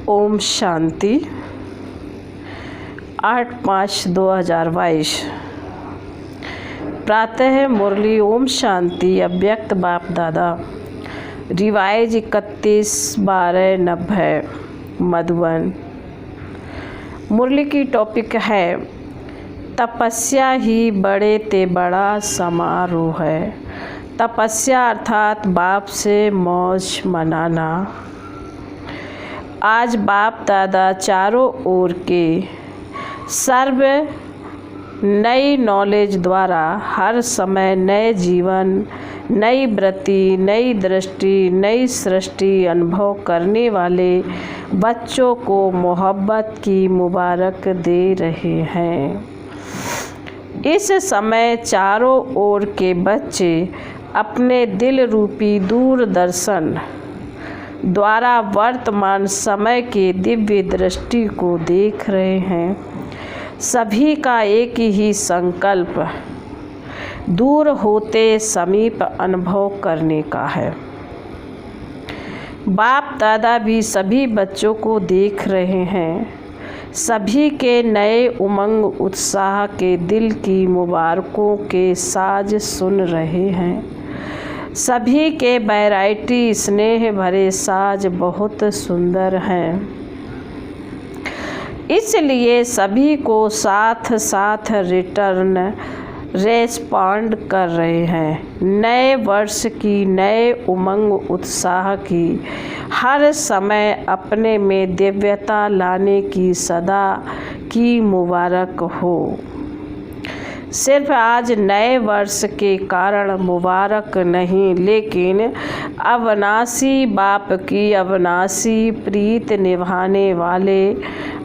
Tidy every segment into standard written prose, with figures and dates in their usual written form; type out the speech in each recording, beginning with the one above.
ओम शांति 8/5/2022 प्रातः मुरली ओम शांति अव्यक्त बाप दादा रिवाइज 31/12/90 मधुबन। मुरली की टॉपिक है तपस्या ही बड़े ते बड़ा समारोह है। तपस्या अर्थात बाप से मौज मनाना। आज बाप दादा चारों ओर के सर्व नई नॉलेज द्वारा हर समय नए जीवन, नई वृत्ति, नई दृष्टि, नई सृष्टि अनुभव करने वाले बच्चों को मोहब्बत की मुबारक दे रहे हैं। इस समय चारों ओर के बच्चे अपने दिल रूपी दूरदर्शन द्वारा वर्तमान समय के दिव्य दृष्टि को देख रहे हैं। सभी का एक ही संकल्प दूर होते समीप अनुभव करने का है। बाप दादा भी सभी बच्चों को देख रहे हैं। सभी के नए उमंग उत्साह के दिल की मुबारकों के साज सुन रहे हैं। सभी के वैरायटी स्नेह भरे साज बहुत सुंदर हैं। इसलिए सभी को साथ साथ रिटर्न रेस्पॉन्ड कर रहे हैं। नए वर्ष की नए उमंग उत्साह की हर समय अपने में दिव्यता लाने की सदा की मुबारक हो। सिर्फ आज नए वर्ष के कारण मुबारक नहीं, लेकिन अविनाशी बाप की अविनाशी प्रीत निभाने वाले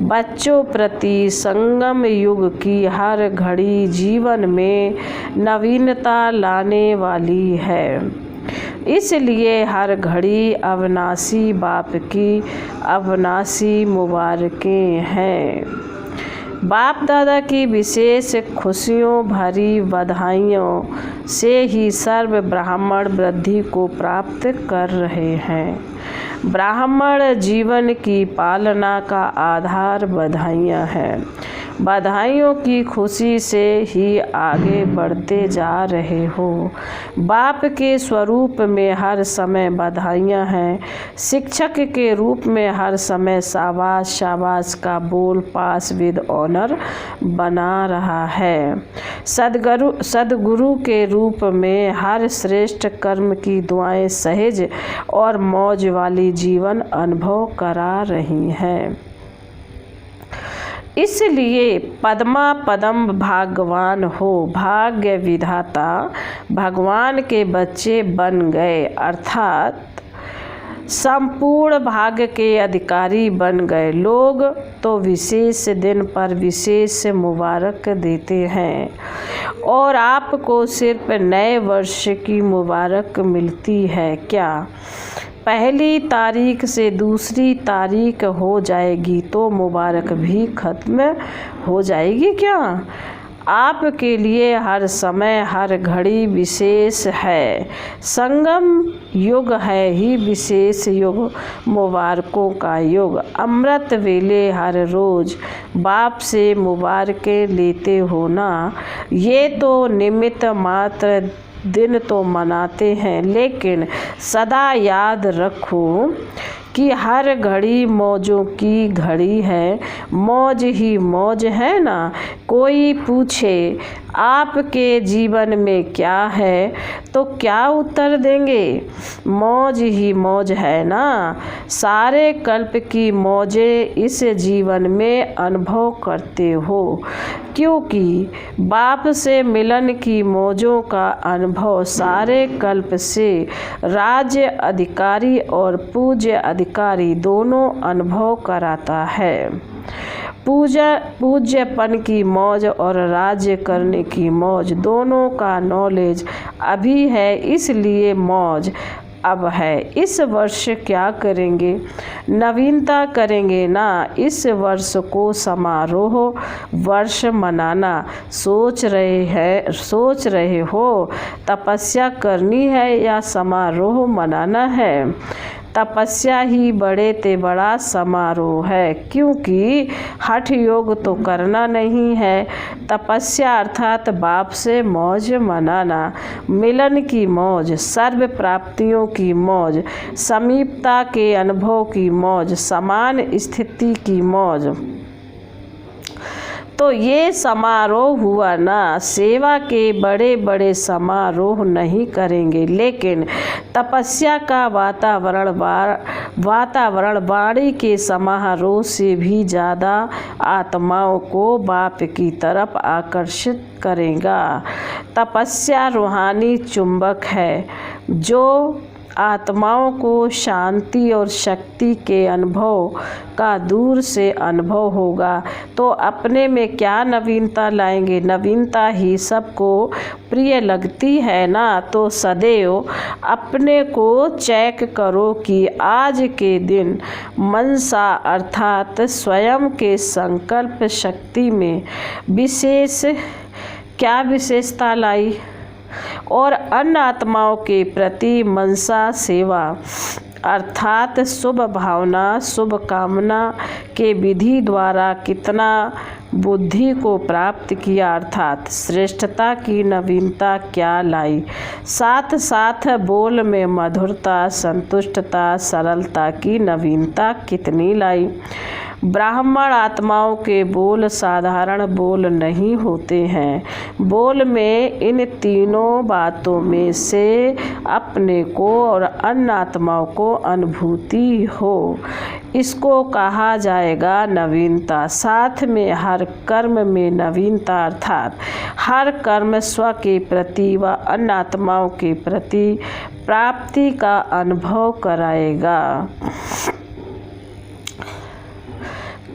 बच्चों प्रति संगम युग की हर घड़ी जीवन में नवीनता लाने वाली है। इसलिए हर घड़ी अविनाशी बाप की अविनाशी मुबारकें हैं। बाप दादा की विशेष खुशियों भरी बधाइयों से ही सर्व ब्राह्मण वृद्धि को प्राप्त कर रहे हैं। ब्राह्मण जीवन की पालना का आधार बधाइयाँ हैं। बधाइयों की खुशी से ही आगे बढ़ते जा रहे हो। बाप के स्वरूप में हर समय बधाइयाँ हैं। शिक्षक के रूप में हर समय शाबाश शाबाश का बोल पास विद ऑनर बना रहा है। सदगुरु के रूप में हर श्रेष्ठ कर्म की दुआएं सहज और मौज वाली जीवन अनुभव करा रही हैं। इसलिए पद्मा पदम भाग्यवान हो। भाग्य विधाता भगवान के बच्चे बन गए, अर्थात संपूर्ण भाग्य के अधिकारी बन गए। लोग तो विशेष दिन पर विशेष मुबारक देते हैं और आपको सिर्फ नए वर्ष की मुबारक मिलती है क्या? पहली तारीख से दूसरी तारीख हो जाएगी तो मुबारक भी खत्म हो जाएगी क्या? आपके लिए हर समय हर घड़ी विशेष है। संगम युग है ही विशेष युग, मुबारकों का युग। अमृत वेले हर रोज़ बाप से मुबारकें लेते हो ना। ये तो निमित्त मात्र दिन तो मनाते हैं, लेकिन सदा याद रखो कि हर घड़ी मौजों की घड़ी है। मौज ही मौज है ना। कोई पूछे आपके जीवन में क्या है तो क्या उत्तर देंगे? मौज ही मौज है ना। सारे कल्प की मौजें इस जीवन में अनुभव करते हो, क्योंकि बाप से मिलन की मौजों का अनुभव सारे कल्प से राज्य अधिकारी और पूज्य अधिकारी दोनों अनुभव कराता है। पूज्यपन की मौज और राज्य करने की मौज दोनों का नॉलेज अभी है, इसलिए मौज अब है। इस वर्ष क्या करेंगे? नवीनता करेंगे ना। इस वर्ष को समारोह वर्ष मनाना सोच रहे हो? तपस्या करनी है या समारोह मनाना है? तपस्या ही बड़े ते बड़ा समारोह है, क्योंकि हठ योग तो करना नहीं है। तपस्या अर्थात बाप से मौज मनाना, मिलन की मौज, सर्व प्राप्तियों की मौज, समीपता के अनुभव की मौज, समान स्थिति की मौज। तो ये समारोह हुआ ना। सेवा के बड़े बड़े समारोह नहीं करेंगे, लेकिन तपस्या का वातावरण वाणी के समारोह से भी ज़्यादा आत्माओं को बाप की तरफ आकर्षित करेगा। तपस्या रूहानी चुंबक है जो आत्माओं को शांति और शक्ति के अनुभव का दूर से अनुभव होगा। तो अपने में क्या नवीनता लाएंगे? नवीनता ही सबको प्रिय लगती है ना। तो सदैव अपने को चेक करो कि आज के दिन मनसा अर्थात स्वयं के संकल्प शक्ति में क्या विशेषता लाई, और अन्य आत्माओं के प्रति मनसा सेवा अर्थात शुभ भावना, शुभ कामना के विधि द्वारा कितना बुद्धि को प्राप्त किया, अर्थात श्रेष्ठता की नवीनता क्या लाई। साथ साथ बोल में मधुरता, संतुष्टता, सरलता की नवीनता कितनी लाई। ब्राह्मण आत्माओं के बोल साधारण बोल नहीं होते हैं। बोल में इन तीनों बातों में से अपने को और अन्य आत्माओं को अनुभूति हो, इसको कहा जाएगा नवीनता। साथ में हर कर्म में नवीनता अर्थात हर कर्म स्व के प्रति व अन्य आत्माओं के प्रति प्राप्ति का अनुभव कराएगा।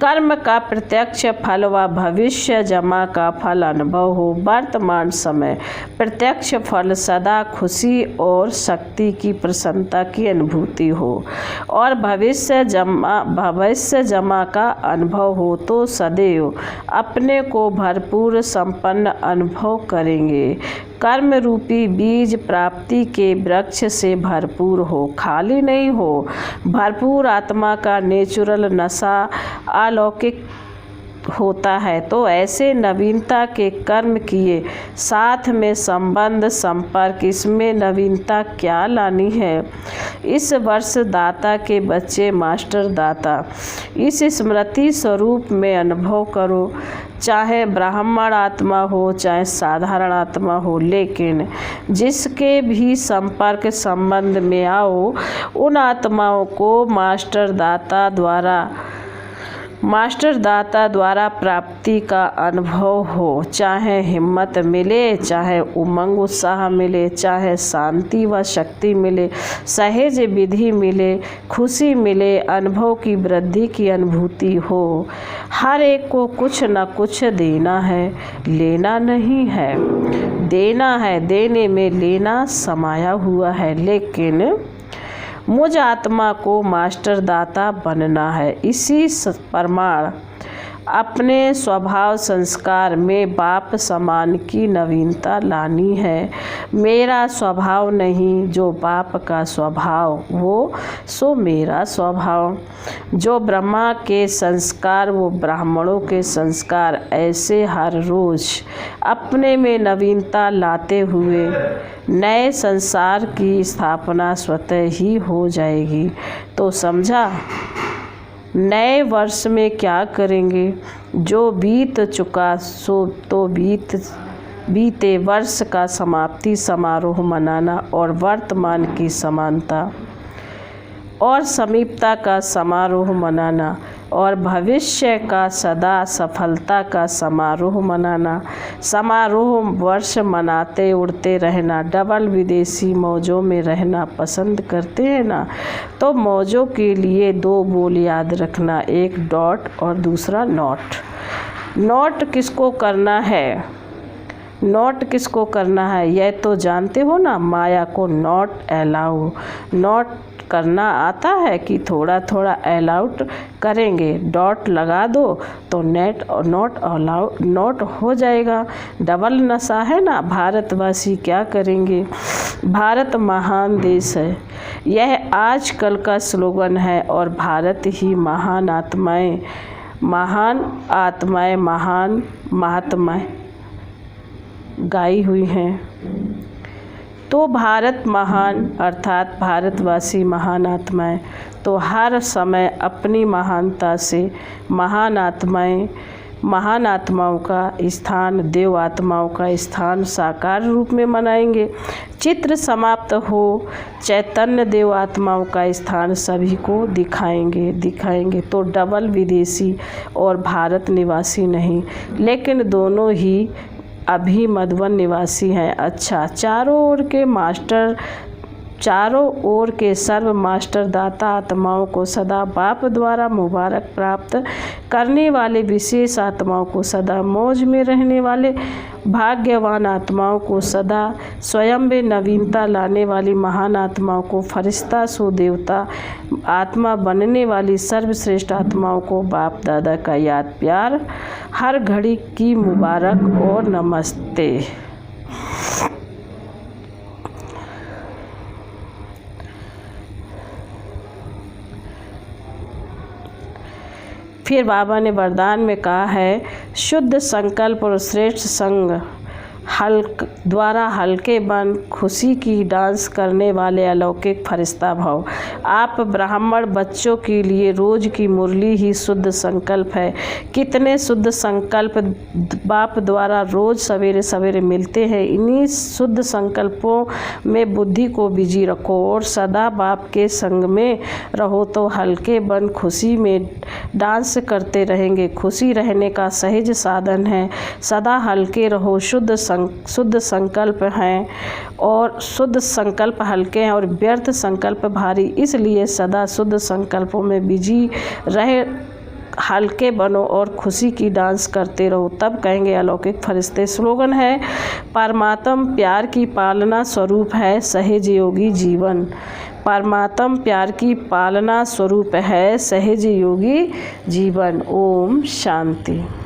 कर्म का प्रत्यक्ष फल व भविष्य जमा का फल अनुभव हो। वर्तमान समय प्रत्यक्ष फल सदा खुशी और शक्ति की प्रसन्नता की अनुभूति हो, और भविष्य जमा का अनुभव हो तो सदैव अपने को भरपूर संपन्न अनुभव करेंगे। कर्म रूपी बीज प्राप्ति के वृक्ष से भरपूर हो, खाली नहीं हो। भरपूर आत्मा का नेचुरल नशा अलौकिक होता है। तो ऐसे नवीनता के कर्म किए, साथ में संबंध संपर्क, इसमें नवीनता क्या लानी है। इस वर्ष दाता के बच्चे मास्टर दाता इस स्मृति स्वरूप में अनुभव करो, चाहे ब्राह्मण आत्मा हो चाहे साधारण आत्मा हो, लेकिन जिसके भी संपर्क संबंध में आओ उन आत्माओं को मास्टर दाता द्वारा प्राप्ति का अनुभव हो। चाहे हिम्मत मिले, चाहे उमंग उत्साह मिले, चाहे शांति व शक्ति मिले, सहज विधि मिले, खुशी मिले, अनुभव की वृद्धि की अनुभूति हो। हर एक को कुछ न कुछ देना है, लेना नहीं है। देना है, देने में लेना समाया हुआ है, लेकिन मुझ आत्मा को मास्टर दाता बनना है। इसी प्रमाण अपने स्वभाव संस्कार में बाप समान की नवीनता लानी है। मेरा स्वभाव नहीं, जो बाप का स्वभाव वो सो मेरा स्वभाव। जो ब्रह्मा के संस्कार वो ब्राह्मणों के संस्कार, ऐसे हर रोज अपने में नवीनता लाते हुए नए संसार की स्थापना स्वतः ही हो जाएगी। तो समझा, नए वर्ष में क्या करेंगे? जो बीत चुका सो तो बीते वर्ष का समाप्ति समारोह मनाना, और वर्तमान की समानता और समीपता का समारोह मनाना, और भविष्य का सदा सफलता का समारोह मनाना। समारोह वर्ष मनाते उड़ते रहना। डबल विदेशी मौजों में रहना पसंद करते हैं ना, तो मौजों के लिए दो बोल याद रखना, एक डॉट और दूसरा नॉट। नॉट किसको करना है? नॉट किसको करना है यह तो जानते हो ना, माया को नॉट अलाउ। नॉट करना आता है कि थोड़ा थोड़ा अलाउट करेंगे? डॉट लगा दो तो नेट और नोट हो जाएगा। डबल नशा है ना, भारतवासी क्या करेंगे? भारत महान देश है, यह आजकल का स्लोगन है और भारत ही महान आत्माएं महान महात्माएं गाई हुई हैं। तो भारत महान अर्थात भारतवासी महान आत्माएं तो हर समय अपनी महानता से महान आत्माओं का स्थान, देव आत्माओं का स्थान साकार रूप में मनाएंगे। चित्र समाप्त हो, चैतन्य देव आत्माओं का स्थान सभी को दिखाएंगे। तो डबल विदेशी और भारत निवासी नहीं, लेकिन दोनों ही अभी मधुबन निवासी हैं। अच्छा, चारों ओर के सर्व मास्टर दाता आत्माओं को सदा बाप द्वारा मुबारक प्राप्त करने वाले, विशेष आत्माओं को सदा मौज में रहने वाले, भाग्यवान आत्माओं को सदा स्वयं में नवीनता लाने वाली, महान आत्माओं को फरिश्ता सो देवता आत्मा बनने वाली, सर्वश्रेष्ठ आत्माओं को बाप दादा का याद प्यार हर घड़ी की मुबारक और नमस्ते। फिर बाबा ने वरदान में कहा है, शुद्ध संकल्प और श्रेष्ठ संग द्वारा हल्के बन खुशी की डांस करने वाले अलौकिक फरिश्ता भाव। आप ब्राह्मण बच्चों के लिए रोज की मुरली ही शुद्ध संकल्प है। कितने शुद्ध संकल्प बाप द्वारा रोज सवेरे सवेरे मिलते हैं। इन्हीं शुद्ध संकल्पों में बुद्धि को बिजी रखो और सदा बाप के संग में रहो तो हल्के बन खुशी में डांस करते रहेंगे। खुशी रहने का सहज साधन है। सदा हल्के रहो। शुद्ध संकल्प हैं और शुद्ध संकल्प हल्के हैं और व्यर्थ संकल्प भारी, इसलिए सदा शुद्ध संकल्पों में बिजी रहे। हल्के बनो और खुशी की डांस करते रहो, तब कहेंगे अलौकिक फरिश्ते। स्लोगन है, परमात्म प्यार की पालना स्वरूप है सहज योगी जीवन। परमात्म प्यार की पालना स्वरूप है सहज योगी जीवन। ओम शांति।